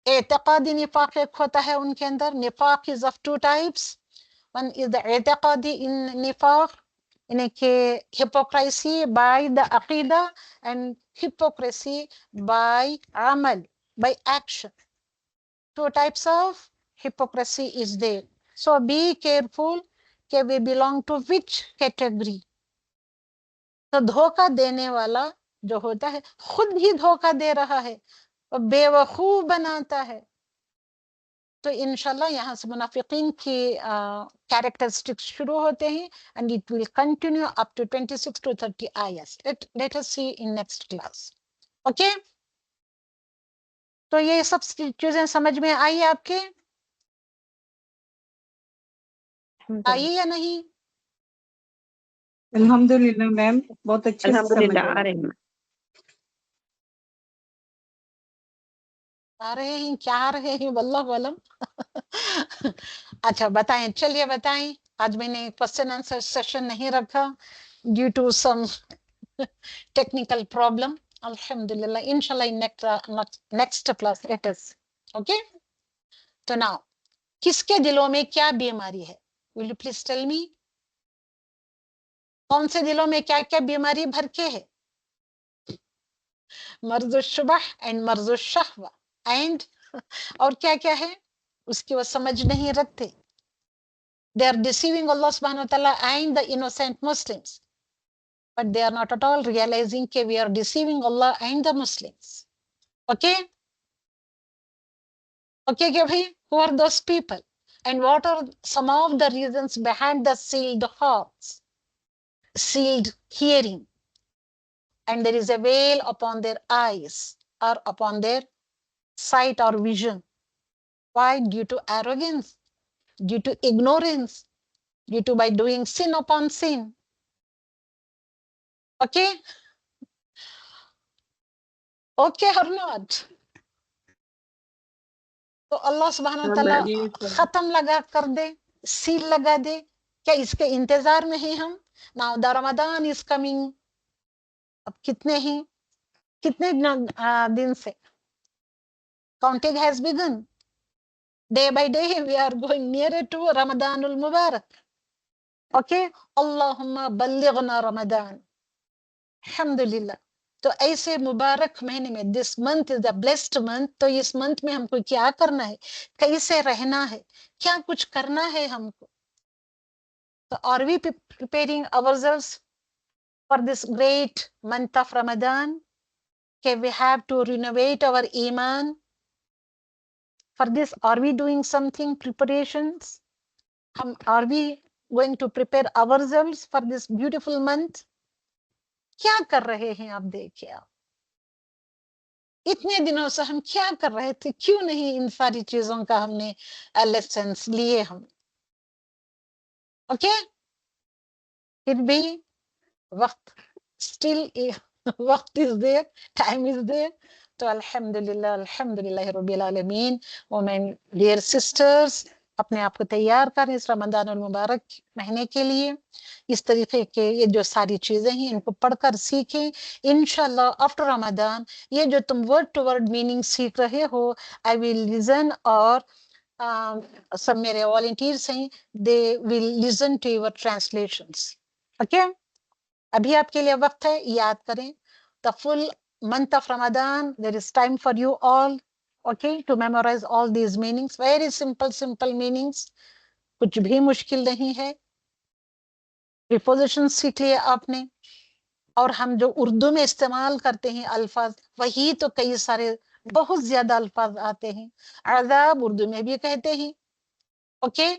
एतकादी निफाक एक होता है उनके अंदर. निफाक is of two types. One is the i'tiqadi in nifaq, in a hypocrisy by the aqidah, and hypocrisy by amal, by action. Two types of hypocrisy is there. So be careful कि we belong to which category. तो धोखा देने वाला जो होता है खुद ही धोखा दे रहा है और बेवकूफ बनाता है. तो इंशाल्लाह यहाँ से मुनाफिकीन की कैरेक्टरिस्टिक्स शुरू होते हैं, and it will continue up to 26 to 30 आयत. Let us see in next class. Okay, तो ये सब चीजें समझ में आई आपके? आई या नहीं? अल्हम्दुलिल्लाह मैम, बहुत अच्छे से समझ आ रहे हैं. आ रहे हैं, क्या आ रहे हैं, वल्लाहु अलम. अच्छा बताएं, चलिए बताएं. आज मैंने क्वेश्चन आंसर सेशन नहीं रखा due to some technical problem. अल्हम्दुलिल्लाह, इंशाल्लाह in next class it is okay. तो नाउ किसके दिलों में क्या बीमारी है? Will you please tell me. कौन से दिलों में क्या क्या बीमारी भर के है? मर्ज़ुश शुबह एंड मर्ज़ुश शहवा एंड और क्या क्या है उसकी वो समझ नहीं रखते. They are deceiving Allah subhanahu wa ta'ala and the innocent Muslims, but they are not at all realizing that we are deceiving Allah and the Muslims. Okay, okay bhai, who are those people and what are some of the reasons behind the sealed hearts, sealed hearing, and there is a veil upon their eyes or upon their sight or vision? Why? Due to arrogance, due to ignorance, due to by doing sin upon sin. Okay, okay or not? तो अल्लाह सुब्हानहू व तआला खत्म लगा कर दे, seal लगा दे. क्या इसके इंतजार में हैं हम? Now the Ramzan is coming. अब कितने हैं, कितने दिन से counting has begin. Day by day we are going nearer to Ramadanul Mubarak. Okay, Allahumma ballighna Ramadan. Alhamdulillah. तो ऐसे मुबारक महीने में, this month is the blessed month, तो इस मंथ में हमको क्या करना है, कैसे रहना है, क्या कुछ करना है हमको। तो are we preparing ourselves for this great month of Ramzan? Okay, we have to renovate our iman. For this, are we doing something preparations? Are we going to prepare ourselves for this beautiful month? क्या कर रहे हैं आप? देखिए, आप इतने दिनों से हम क्या कर रहे थे, क्यों नहीं इन सारी चीजों का हमने लेसन्स लिए हम? ओके, फिर भी वक्त स्टिल वक्त is there, time is there. तो अल्हम्दुलिल्लाह, अल्हम्दुलिल्लाह रब्बिल आलमीन। और मैं डियर सिस्टर्स, अपने आप को तैयार करें इस रमजान और मुबारक महीने के लिए। इस तरीके के ये जो सारी चीजें हैं इनको पढ़कर सीखें। इंशाल्लाह आफ्टर रमजान ये जो तुम वर्ड टू वर्ड मीनिंग सीख रहे हो, आई विल लिसन, और सब मेरे वॉलंटियर्स हैं, they will listen to your translations. Okay, अभी आपके लिए वक्त है, याद करें the full month of Ramadan. There is time for you all, okay, to memorize all these meanings. Very simple meanings. कुछ भी मुश्किल नहीं है। प्रीपोजिशन सीख लिए आपने, और हम जो उर्दू में इस्तेमाल करते हैं अल्फाज, वही तो कई सारे बहुत ज्यादा अल्फाज आते हैं। अज़ाब उर्दू में भी कहते हैं। ओके,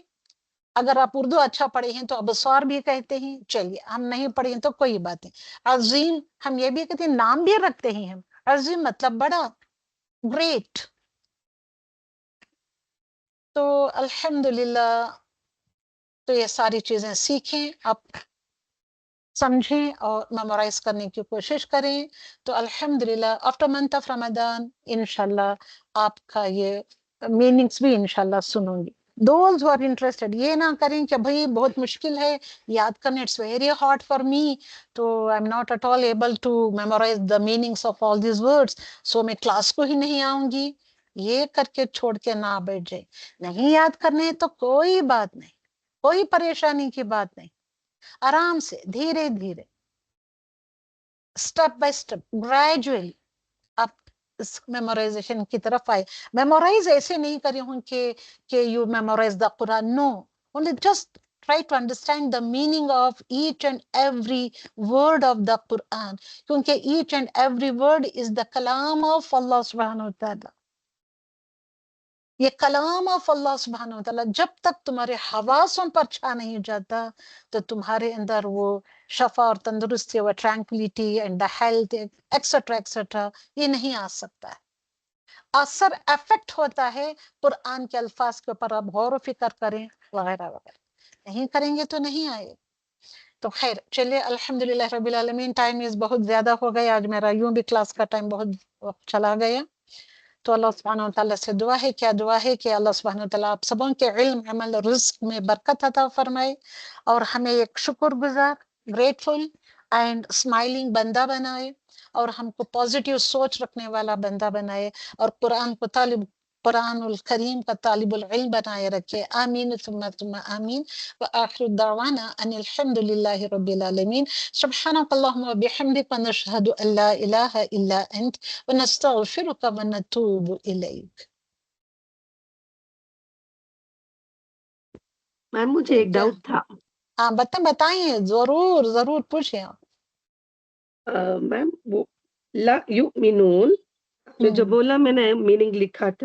अगर आप उर्दू अच्छा पढ़े हैं तो अबसार भी कहते हैं। चलिए, हम नहीं पढ़े हैं तो कोई बात नहीं। अजीम हम ये भी कहते हैं, नाम भी रखते हैं हम। अजीम मतलब बड़ा, ग्रेट। तो अल्हम्दुलिल्लाह, तो ये सारी चीजें सीखें, आप समझें और मेमोराइज करने की कोशिश करें। तो अल्हम्दुलिल्लाह आफ्टर मंथ ऑफ रमजान इंशाल्लाह आपका ये मीनिंग्स भी इंशाल्लाह सुनूंगी। Those who are interested, ये ना करें कि भाई बहुत मुश्किल है याद करना, it's very hard for me, तो I am not at all able to memorize the meanings of all this words, so मैं क्लास को ही नहीं आऊंगी। ये करके छोड़ के ना बैठ जाए। नहीं याद करने तो कोई बात नहीं, कोई परेशानी की बात नहीं। आराम से, धीरे धीरे, स्टेप बाय स्टेप, ग्रेजुअली आप इस मेमोराइजेशन की तरफ आए। मेमोराइज ऐसे नहीं करी हूं कि you memorise the Quran, no, only just try to understand the meaning of each and every word of the Quran, क्योंकि each and every word is the kalam of Allah subhanahu wa ta'ala। ये कलाम of अल्लाह सुब्हानहू व तआला जब तक तुम्हारे हवासों पर छा नहीं जाता, तो तुम्हारे अंदर वो शफा और तंदुरुस्ती और tranquillity and the health etcetera etcetera ये नहीं आ सकता है। असर इफेक्ट होता है कुरान के अल्फाज के ऊपर, आप गौर फिक्र करें वगैरह वगैरह। नहीं करेंगे तो नहीं आए। तो खैर चलिए, अल्हम्दुलिल्लाह रब्बिल आलमीन। टाइम इज बहुत ज्यादा हो गया आज, मेरा यूं भी क्लास का टाइम बहुत चला गया। तो अल्लाह सुब्हानहू व तआला से दुआ है, क्या दुआ है कि अल्लाह सुब्हानहू व तआला आप सबों के इल्म, अमल, रिज़्क में बरकत अता फरमाए, और हमें एक शुक्रगुजार, ग्रेटफुल एंड स्माइलिंग बंदा बनाए, और हमको पॉजिटिव सोच रखने वाला बंदा बनाए, और कुरानुल करीम का तालिबुल इल्म बनाए रखे। आमीन सुम्मा सुम्मा आमीन। व आखिरु दावाना अनिल हम्दुलिल्लाहि रब्बिल आलमीन। सुब्हानकल्लाहुम्मा व बिहम्दिका नशहदु अल्ला इलाहा इल्ला अंत व नस्तगफिरुका व नतूबु इलैक। मैम मुझे एक डाउट था। हाँ बताइए, जरूर जरूर पूछिए आप। मैम वो ला युमिनून आपने जो बोला, मैंने मीनिंग लिखा था।